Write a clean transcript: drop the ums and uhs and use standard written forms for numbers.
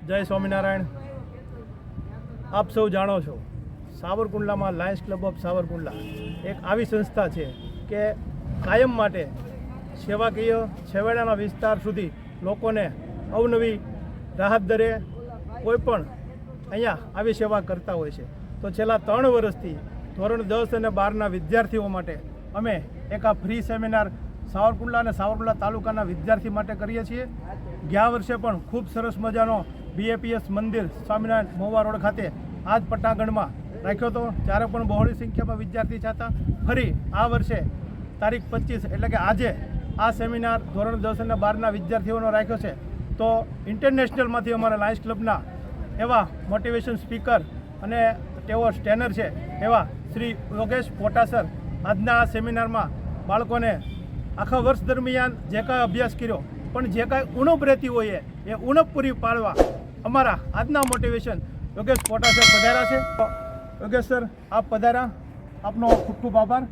જય સ્વામિનારાયણ। આપ સૌ જાણો છો, સાવરકુંડલામાં લાયન્સ ક્લબ ઓફ સાવરકુંડલા એક આવી સંસ્થા છે કે કાયમ માટે સેવાકીય છેવાડાના વિસ્તાર સુધી લોકોને અવનવી રાહત દરે કોઈપણ અહીંયા આવી સેવા કરતા હોય છે। તો છેલ્લા 3 વર્ષથી ધોરણ 10 અને 12ના વિદ્યાર્થીઓ માટે અમે એક આ ફ્રી સેમિનાર સાવરકુંડલા અને સાવરકુંડલા તાલુકાના વિદ્યાર્થી માટે કરીએ છીએ। ગયા વર્ષે પણ ખૂબ સરસ મજાનો BAPS મંદિર સ્વામિનારાયણ મોવા રોડ ખાતે આ જ પટાગણમાં રાખ્યો હતો, ત્યારે પણ બહોળી સંખ્યામાં વિદ્યાર્થી હતા। ફરી આ વર્ષે તારીખ 25 એટલે કે આજે આ સેમિનાર ધોરણ 10 અને 12ના વિદ્યાર્થીઓનો રાખ્યો છે। તો ઇન્ટરનેશનલમાંથી અમારા લાયન્સ ક્લબના એવા મોટિવેશન સ્પીકર અને તેઓ સ્ટેનર છે એવા શ્રી યોગેશ પોટા સર આજના આ સેમિનારમાં બાળકોને આખા વર્ષ દરમિયાન જે કાંઈ અભ્યાસ કર્યો પણ જે કાંઈ ઉણપ રહેતી હોય એ ઉણપ પૂરી પાડવા અમારા આજના મોટિવેશન યોગેશ પોટા સર પધાર્યા છે। યોગેશ સર, આપ પધાર્યા, આપનો ખૂબ ખૂબ આભાર।